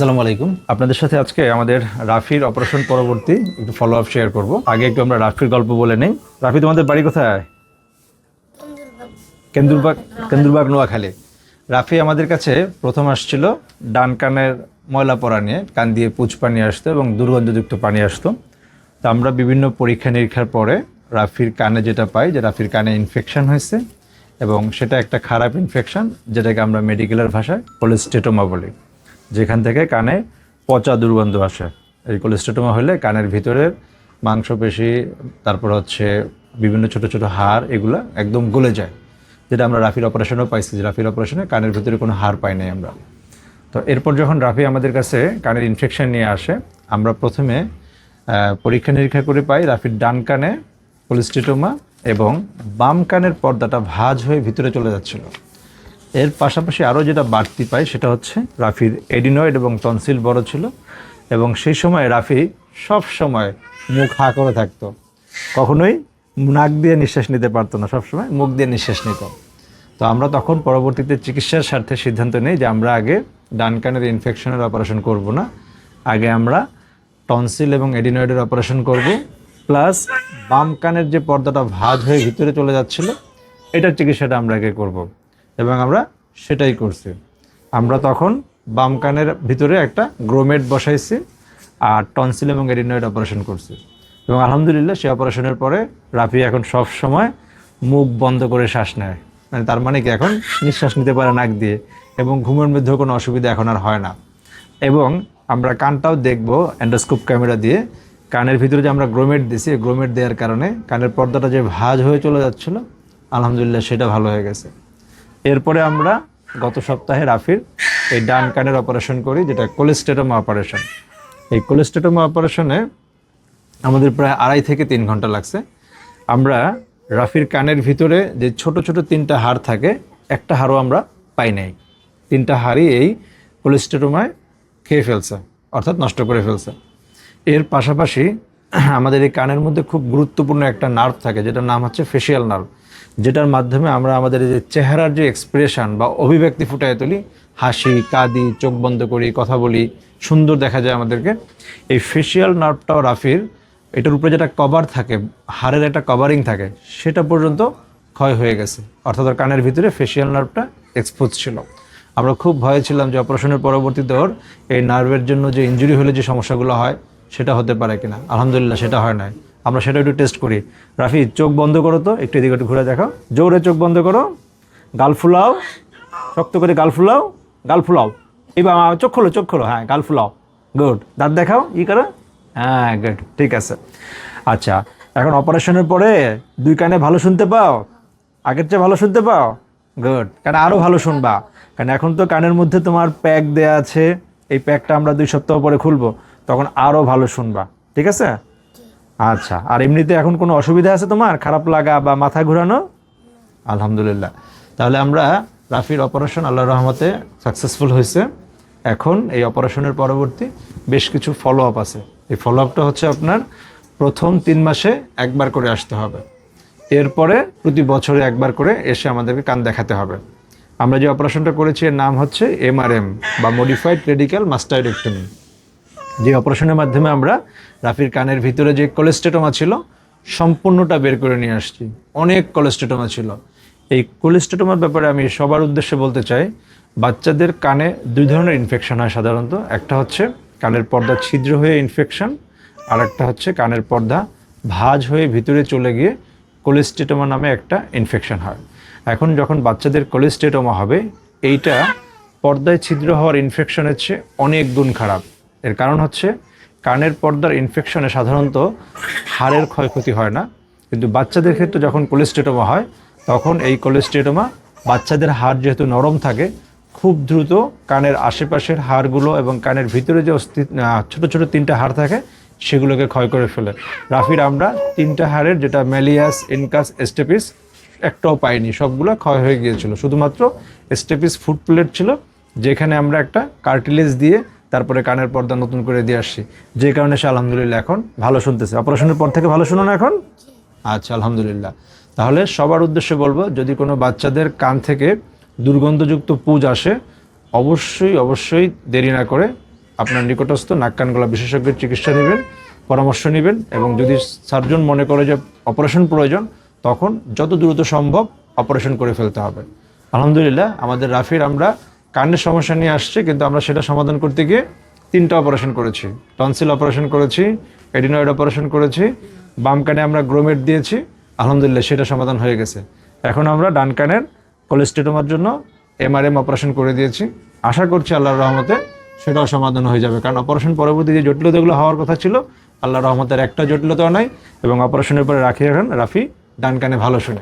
আসসালামু আলাইকুম। আপনাদের সাথে আজকে আমাদের রাফির অপারেশন পরবর্তী একটু ফলো আপ শেয়ার করব। আগে একটু আমরা রাফির গল্প বলে নেই। রাফি, তোমাদের বাড়ি কোথায়? কেন্দুরবাগ। কেন্দুরবাগ, নোয়াখালী। রাফি আমাদের কাছে প্রথম আসছিল ডান কানের ময়লা পড়া নিয়ে, কান দিয়ে পুঁজ পানি আসতো এবং দুর্গন্ধযুক্ত পানি আসতো। তো আমরা বিভিন্ন পরীক্ষা নিরীক্ষার পরে রাফির কানে যেটা পাই যে রাফির কানে ইনফেকশন হয়েছে, এবং সেটা একটা খারাপ ইনফেকশন, যেটাকে আমরা মেডিকেলের ভাষায় কোলেস্টেটোমা বলি, যেখান থেকে কানে পচা দুর্গন্ধ আসে। এই কোলেস্টেটোমা হলে কানের ভিতরের মাংসপেশি, তারপর হচ্ছে বিভিন্ন ছোট ছোট হাড়, এগুলো একদম গলে যায়, যেটা আমরা রাফির অপারেশনেও পাইছি। যে রাফির অপারেশনে কানের ভিতরে কোনো হাড় পাই নাই আমরা। তো এরপর যখন রাফি আমাদের কাছে কানের ইনফেকশন নিয়ে আসে, আমরা প্রথমে পরীক্ষা নিরীক্ষা করে পাই রাফির ডান কানে কোলেস্টেটোমা এবং বাম কানের পর্দাটা ভাঁজ হয়ে ভিতরে চলে যাচ্ছিল। এর পাশাপাশি আরও যেটা বাড়তি পাই সেটা হচ্ছে রাফির এডিনয়েড এবং টনসিল বড় ছিল, এবং সেই সময় রাফি সব সময় মুখ হা করে থাকতো, কখনোই নাক দিয়ে নিঃশ্বাস নিতে পারতো না, সবসময় মুখ দিয়ে নিঃশ্বাস নিত। তো আমরা তখন পরবর্তীতে চিকিৎসার স্বার্থে সিদ্ধান্ত নিই যে আমরা আগে ডান কানের ইনফেকশনের অপারেশন করব না, আগে আমরা টনসিল এবং এডিনয়েডের অপারেশন করব, প্লাস বাম কানের যে পর্দাটা ভাঁজ হয়ে ভিতরে চলে যাচ্ছিল এটার চিকিৎসাটা আমরা আগে করব, এবং আমরা সেটাই করছি। আমরা তখন বাম কানের ভিতরে একটা গ্রোমেট বসাইছি আর টনসিল এবং এডিনয়েড অপারেশন করছি, এবং আলহামদুলিল্লাহ সেই অপারেশনের পরে রাফি এখন সব সময় মুখ বন্ধ করে শ্বাস নেয়। মানে তার মানে কি, এখন নিঃশ্বাস নিতে পারে নাক দিয়ে, এবং ঘুমের মধ্যেও কোনো অসুবিধা এখন আর হয় না। এবং আমরা কানটাও দেখবো এন্ডোস্কোপ ক্যামেরা দিয়ে, কানের ভিতরে যে আমরা গ্রোমেট দিছি, গ্রোমেট দেওয়ার কারণে কানের পর্দাটা যে ভাঁজ হয়ে চলে যাচ্ছিলো, আলহামদুলিল্লাহ সেটা ভালো হয়ে গেছে। এরপরে আমরা গত সপ্তাহে রাফির এই ডান কানের অপারেশন করি, যেটা কোলেস্টেটোমা অপারেশন। এই কোলেস্টেটোমা অপারেশনে আমাদের প্রায় 2.5 থেকে 3 ঘন্টা লাগছে। আমরা রাফির কানের ভিতরে যে ছোট ছোট 3টা হাড় থাকে, একটা হাড়ও আমরা পাই নাই। 3টা হাড়ই এই কোলেস্টেটোমায় খেয়ে ফেলছে, অর্থাৎ নষ্ট করে ফেলছে। এর পাশাপাশি আমাদের এই কানের মধ্যে খুব গুরুত্বপূর্ণ একটা নার্ভ থাকে, যেটার নাম হচ্ছে ফেসিয়াল নার্ভ, যেটার মাধ্যমে আমরা আমাদের যে চেহারার যে এক্সপ্রেশন বা অভিব্যক্তি ফুটায় তুলি, হাসি, কাঁদি, চোখ বন্ধ করি, কথা বলি, সুন্দর দেখা যায় আমাদেরকে। এই ফেসিয়াল নার্ভটাও রাফির, এটার উপরে যেটা কভার থাকে, হাড়ের একটা কভারিং থাকে, সেটা পর্যন্ত ক্ষয় হয়ে গেছে, অর্থাৎ ওর কানের ভিতরে ফেসিয়াল নার্ভটা এক্সপোজ ছিল। আমরা খুব ভয়ে ছিলাম যে অপারেশনের পরবর্তীতে ওর এই নার্ভের জন্য যে ইনজুরি হলে যে সমস্যাগুলো হয় সেটা হতে পারে কিনা। আলহামদুলিল্লাহ সেটা হয় নাই। আমরা সেটা একটু টেস্ট করি। রাফি, চোখ বন্ধ করো তো, একটু এদিকে একটু ঘুরে দেখো, জোরে চোখ বন্ধ করো, গাল ফুলাও, শক্ত করে গাল ফুলাও, গাল ফুলাও, এবার চোখ খোলো, চোখ খোলো, হ্যাঁ গাল ফুলাও, গুড। দাঁত দেখাও, ই করো, হ্যাঁ গুড, ঠিক আছে। আচ্ছা, এখন অপারেশনের পরে 2 কানে ভালো শুনতে পাও? আগের চেয়ে ভালো শুনতে পাও? গুড, কারণ আরও ভালো শুনবা, কারণ এখন তো কানের মধ্যে তোমার প্যাক দেয়া আছে, এই প্যাকটা আমরা 2 সপ্তাহ পরে খুলবো, তখন আরও ভালো শুনবা, ঠিক আছে? আচ্ছা, আর এমনিতে এখন কোনো অসুবিধা আছে তোমার, খারাপ লাগা বা মাথা ঘোরানো? আলহামদুলিল্লাহ। তাহলে আমরা রাফির অপারেশন আল্লাহর রহমতে সাকসেসফুল হয়েছে। এখন এই অপারেশনের পরবর্তী বেশ কিছু ফলো আপ আছে। এই ফলো আপটা হচ্ছে আপনার প্রথম 3 মাসে একবার করে আসতে হবে, এরপরে প্রতি বছরে একবার করে এসে আমাদেরকে কান দেখাতে হবে। আমরা যে অপারেশনটা করেছি এর নাম হচ্ছে MRM বা মডিফাইড রেডিক্যাল মাস্টাইডেক্টমি। যে অপারেশনের মাধ্যমে আমরা রাফির কানের ভিতরে যে কোলেস্টেটোমা ছিল সম্পূর্ণটা বের করে নিয়ে আসছি। অনেক কোলেস্টেটোমা ছিল। এই কোলেস্টেটোমার ব্যাপারে আমি সবার উদ্দেশ্যে বলতে চাই, বাচ্চাদের কানে 2 ধরনের ইনফেকশন হয় সাধারণত। একটা হচ্ছে কানের পর্দা ছিদ্র হয়ে ইনফেকশন, আর একটা হচ্ছে কানের পর্দা ভাঁজ হয়ে ভিতরে চলে গিয়ে কোলেস্টেটোমা নামে একটা ইনফেকশন হয়। এখন যখন বাচ্চাদের কোলেস্টেটোমা হবে, এইটা পর্দায় ছিদ্র হওয়ার ইনফেকশনের চেয়ে অনেক গুণ খারাপ। এর কারণ হচ্ছে কানের পর্দার ইনফেকশনে সাধারণত হাড়ের ক্ষয়ক্ষতি হয় না, কিন্তু বাচ্চাদের ক্ষেত্রে যখন কোলেস্টেটোমা হয় তখন এই কোলেস্টেটোমা বাচ্চাদের হাড় যেহেতু নরম থাকে, খুব দ্রুত কানের আশেপাশের হাড়গুলো এবং কানের ভিতরে যে ছোট ছোট 3টা হাড় থাকে সেগুলোকে ক্ষয় করে ফেলে। রাফির আমরা 3টা হাড়ের, যেটা ম্যালিয়াস, ইনকাস, স্টেপিস, একটাও পাইনি, সবগুলো ক্ষয় হয়ে গিয়েছিল। শুধুমাত্র স্টেপিস ফুট প্লেট ছিল, যেখানে আমরা একটা কার্টিলেজ দিয়ে তারপরে কানের পর্দা নতুন করে দিয়ে আসছি, যে কারণে সে আলহামদুলিল্লাহ এখন ভালো শুনতেছে। অপারেশনের পর থেকে ভালো শুনো না এখন? আচ্ছা, আলহামদুলিল্লাহ। তাহলে সবার উদ্দেশ্যে বলবো, যদি কোনো বাচ্চাদের কান থেকে দুর্গন্ধযুক্ত পুঁজ আসে, অবশ্যই অবশ্যই দেরি না করে আপনার নিকটস্থ নাক কান গলা বিশেষজ্ঞের চিকিৎসা নেবেন, পরামর্শ নেবেন, এবং যদি সার্জন মনে করে যে অপারেশন প্রয়োজন, তখন যত দ্রুত সম্ভব অপারেশন করে ফেলতে হবে। আলহামদুলিল্লাহ আমাদের রাফির আমরা কানের সমস্যা নিয়ে আসছে, কিন্তু আমরা সেটা সমাধান করতে গিয়ে 3টা অপারেশন করেছি। টনসিল অপারেশন করেছি, এডিনয়েড অপারেশন করেছি, বাম কানে আমরা গ্রোমেট দিয়েছি, আলহামদুলিল্লাহ সেটা সমাধান হয়ে গেছে। এখন আমরা ডান কানের কোলেস্টেটোমার জন্য MRM অপারেশন করে দিয়েছি। আশা করছি আল্লাহর রহমতে সেটাও সমাধান হয়ে যাবে, কারণ অপারেশন পরবর্তী যে জটিলতাগুলো হওয়ার কথা ছিল, আল্লাহর রহমতের একটা জটিলতাও নাই, এবং অপারেশনের পরে রাফি ডান কানে ভালো শুনে।